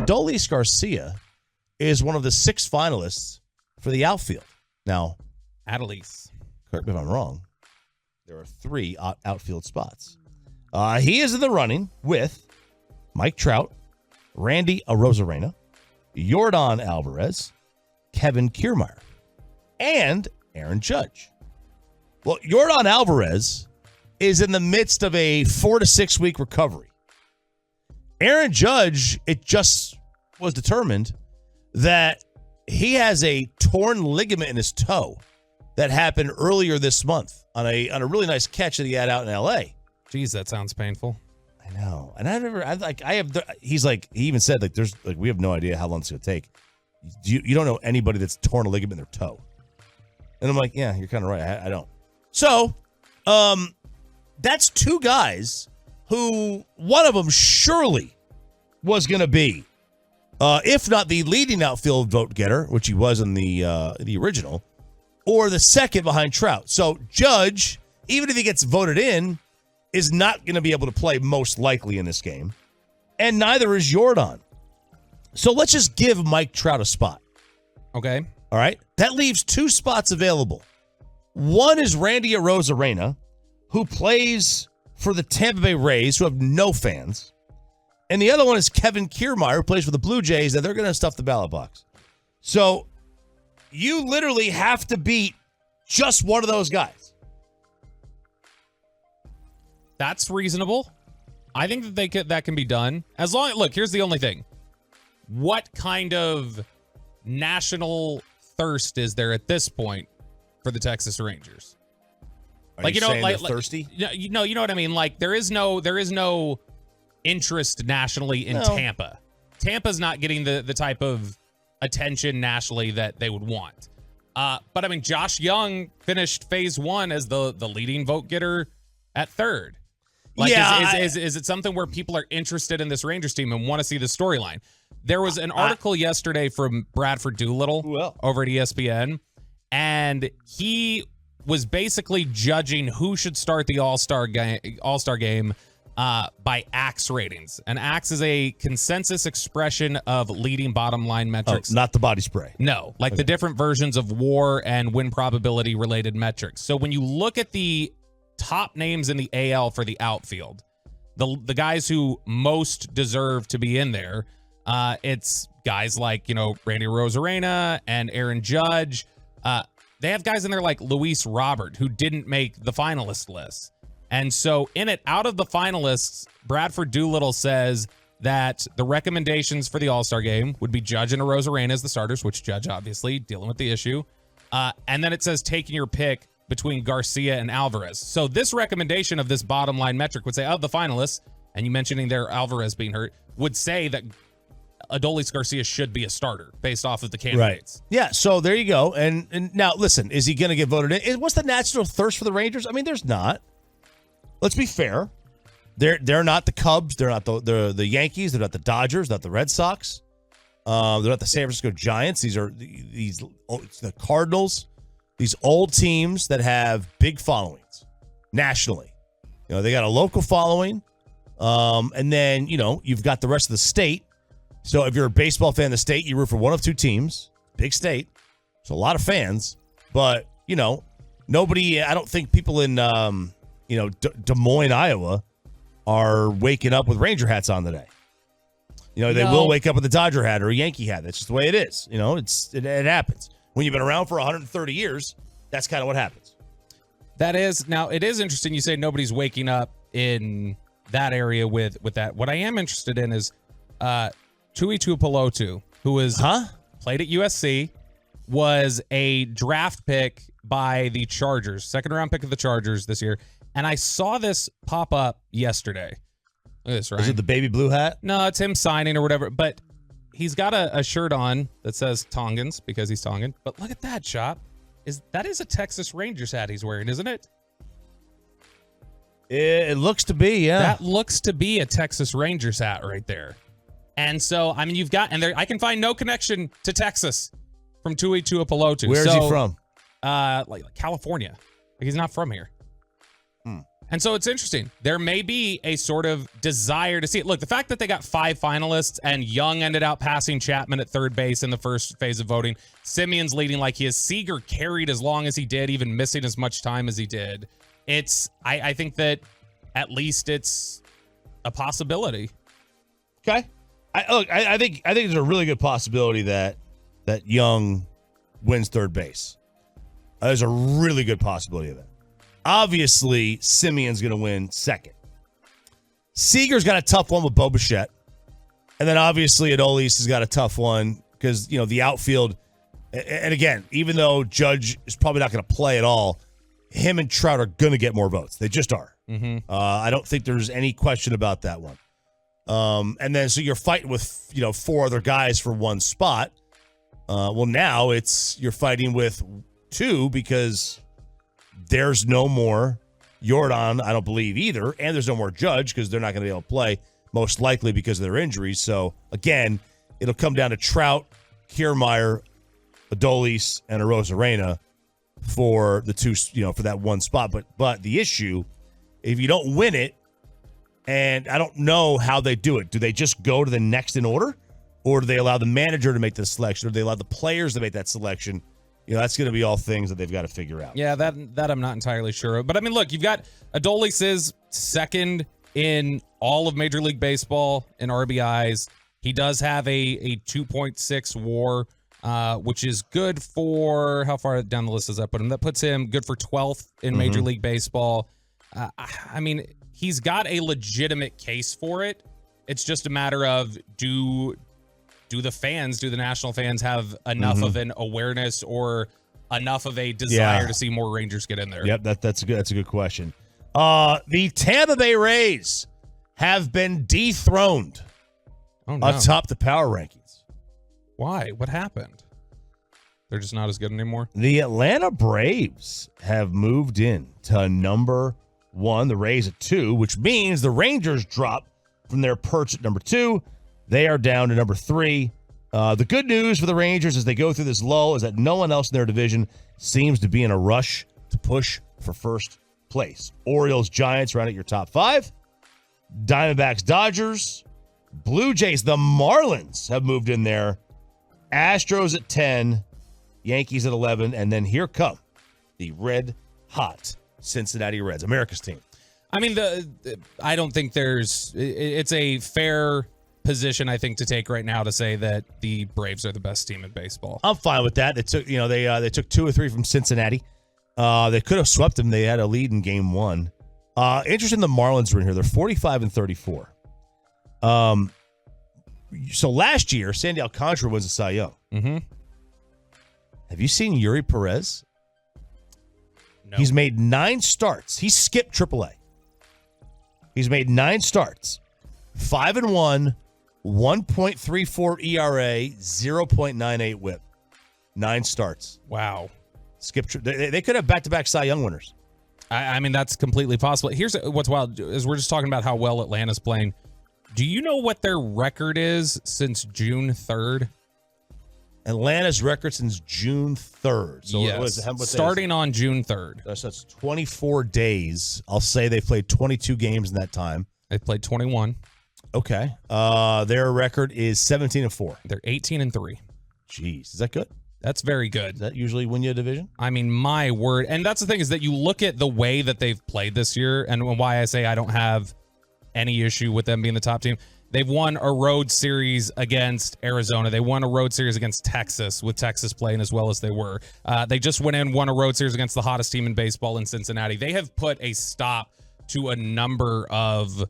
Adolis Garcia is one of the 6 finalists for the outfield. Now, Adolis. correct me if I'm wrong, there are 3 outfield spots. He is in the running with Mike Trout, Randy Arozarena, Yordan Alvarez, Kevin Kiermaier, and Aaron Judge. Well, Yordan Alvarez is in the midst of a 4 to 6 week recovery. Aaron Judge, it just was determined that he has a torn ligament in his toe that happened earlier this month on a really nice catch that he had out in L.A. Jeez, that sounds painful. I know, and he's like, he even said, like, there's, like, we have no idea how long it's going to take. You don't know anybody that's torn a ligament in their toe. And I'm like, yeah, you're kind of right. I don't. So, that's 2 guys who one of them surely was going to be, if not the leading outfield vote getter, which he was in the original, or the second behind Trout. So Judge, even if he gets voted in, is not going to be able to play most likely in this game. And neither is Yordan. So let's just give Mike Trout a spot. Okay. All right. That leaves 2 spots available. One is Randy Arozarena, who plays for the Tampa Bay Rays, who have no fans. And the other one is Kevin Kiermaier, who plays for the Blue Jays, and they're going to stuff the ballot box. So you literally have to beat just one of those guys. That's reasonable. I think that that can be done. As long look, here's the only thing. What kind of national thirst is there at this point for the Texas Rangers? Are you saying they're thirsty? You know what I mean? Like there is no interest nationally in Tampa. Tampa's not getting the type of attention nationally that they would want. But I mean, Josh Young finished phase 1 as the leading vote getter at third. Like, yeah, is it something where people are interested in this Rangers team and want to see the storyline? There was an article yesterday from Bradford Doolittle over at ESPN, and he was basically judging who should start the All-Star game by AX ratings. And AX is a consensus expression of leading bottom line metrics. Oh, not the body spray. No, like the different versions of WAR and win probability related metrics. So when you look at the top names in the AL for the outfield, the guys who most deserve to be in there, it's guys like, Randy Arozarena and Aaron Judge. They have guys in there like Luis Robert, who didn't make the finalist list. And so out of the finalists, Bradford Doolittle says that the recommendations for the All-Star game would be Judge and Arozarena as the starters, which Judge obviously dealing with the issue. And then it says taking your pick between Garcia and Alvarez. So this recommendation of this bottom line metric would say of the finalists, and you mentioning there Alvarez being hurt, would say that Adolis Garcia should be a starter based off of the candidates. Right. Yeah, so there you go. And now, listen, is he going to get voted in? What's the national thirst for the Rangers? I mean, there's not. Let's be fair. They're not the Cubs. They're not the Yankees. They're not the Dodgers. Not the Red Sox. They're not the San Francisco Giants. These are the Cardinals. These old teams that have big followings nationally. They got a local following. And then, you've got the rest of the state. So if you're a baseball fan of the state, you root for one of 2 teams. Big state. So a lot of fans. But, nobody, I don't think people in, Des Moines, Iowa are waking up with Ranger hats on today. They will wake up with a Dodger hat or a Yankee hat. That's just the way it is. It happens. When you've been around for 130 years, that's kind of what happens. That is. Now, it is interesting you say nobody's waking up in that area with that. What I am interested in is Tui Tuipulotu, who was played at USC, was a draft pick by the Chargers, second-round pick of the Chargers this year. And I saw this pop up yesterday. Look at this, right? Is it the baby blue hat? No, it's him signing or whatever. But he's got a shirt on that says Tongans because he's Tongan. But look at that, Chop. That is a Texas Rangers hat he's wearing, isn't it? It looks to be, yeah. That looks to be a Texas Rangers hat right there. And so, I mean, you've got, and there, I can find no connection to Texas from Tui Tuipulotu. Where is he from? Like California. Like he's not from here. And so it's interesting. There may be a sort of desire to see it. Look, the fact that they got 5 finalists and Young ended out passing Chapman at third base in the first phase of voting. Simeon's leading like he is. Seager carried as long as he did, even missing as much time as he did. I think that at least it's a possibility. Okay. I think there's a really good possibility that Young wins third base. There's a really good possibility of that. Obviously, Simeon's going to win second. Seager's got a tough one with Bo Bichette. And then obviously Adolis has got a tough one because, the outfield. And again, even though Judge is probably not going to play at all, him and Trout are going to get more votes. They just are. Mm-hmm. I don't think there's any question about that one. And then so you're fighting with, 4 other guys for one spot. Well, now you're fighting with 2 because there's no more Jordan, I don't believe either, and there's no more Judge because they're not going to be able to play, most likely because of their injuries. So, again, it'll come down to Trout, Kiermaier, Adolis, and Arozarena for the 2, for that one spot. But the issue, if you don't win it, and I don't know how they do it. Do they just go to the next in order? Or do they allow the manager to make the selection? Or do they allow the players to make that selection? That's going to be all things that they've got to figure out. Yeah, that I'm not entirely sure of. But, I mean, look, you've got Adolis is second in all of Major League Baseball in RBIs. He does have a 2.6 WAR, which is good for – how far down the list does that put him? That puts him good for 12th in Major League Baseball. I mean, he's got a legitimate case for it. It's just a matter of do the national fans have enough of an awareness or enough of a desire to see more Rangers get in there? Yep, that's a good question. The Tampa Bay Rays have been dethroned atop the power rankings. Why? What happened? They're just not as good anymore? The Atlanta Braves have moved in to number 1, the Rays at 2, which means the Rangers drop from their perch at number 2. They are down to number 3. The good news for the Rangers as they go through this lull is that no one else in their division seems to be in a rush to push for first place. Orioles, Giants round at your top 5. Diamondbacks, Dodgers. Blue Jays, the Marlins have moved in there. Astros at 10. Yankees at 11. And then here come the red hot Cincinnati Reds, America's team. I mean, I don't think it's a fair position, I think, to take right now to say that the Braves are the best team in baseball. I'm fine with that. They took, they took 2 or 3 from Cincinnati. They could have swept them. They had a lead in game 1. Interesting, the Marlins are in here. They're 45-34. So last year, Sandy Alcantara was a Cy Young. Mm-hmm. Have you seen Yuri Perez? No. He's made 9 starts. He skipped AAA. He's made 9 starts. 5-1, 1.34 ERA, 0.98 WHIP. 9 starts. Wow. They could have back-to-back Cy Young winners. I mean, that's completely possible. Here's what's wild is we're just talking about how well Atlanta's playing. Do you know what their record is since June 3rd? Atlanta's record since June 3rd. So yes. Starting on June 3rd. That's 24 days. I'll say they've played 22 games in that time. They've played 21. Okay. Their record is 17-4. They're 18-3. Jeez. Is that good? That's very good. Does that usually win you a division? I mean, my word. And that's the thing is that you look at the way that they've played this year and why I say I don't have any issue with them being the top team. They've won a road series against Arizona. They won a road series against Texas, with Texas playing as well as they were. They just won a road series against the hottest team in baseball in Cincinnati. They have put a stop to a number of,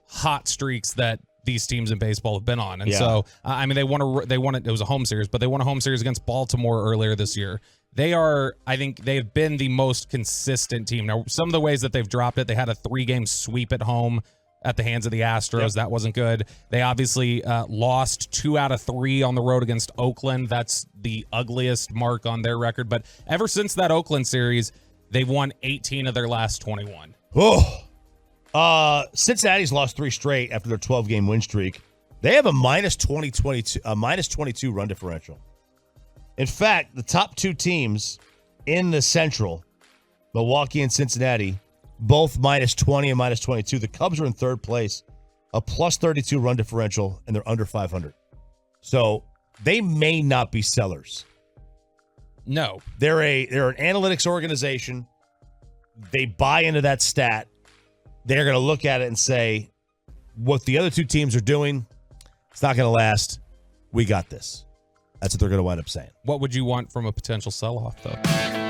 hot streaks that these teams in baseball have been on. And so, I mean, it was a home series, but they won a home series against Baltimore earlier this year. I think they've been the most consistent team. Now, some of the ways that they've dropped it, they had a 3-game sweep at home at the hands of the Astros. Yep. That wasn't good. They obviously lost 2 out of 3 on the road against Oakland. That's the ugliest mark on their record. But ever since that Oakland series, they've won 18 of their last 21. Oh, Cincinnati's lost 3 straight after their 12-game win streak. They have a minus 22 run differential. In fact, the top 2 teams in the Central, Milwaukee and Cincinnati, both minus 20 and minus 22. The Cubs are in third place, a plus 32 run differential, and they're under 500. So they may not be sellers. No. They're an analytics organization. They buy into that stat. They're going to look at it and say, what the other two teams are doing, it's not going to last. We got this. That's what they're going to wind up saying. What would you want from a potential sell-off, though?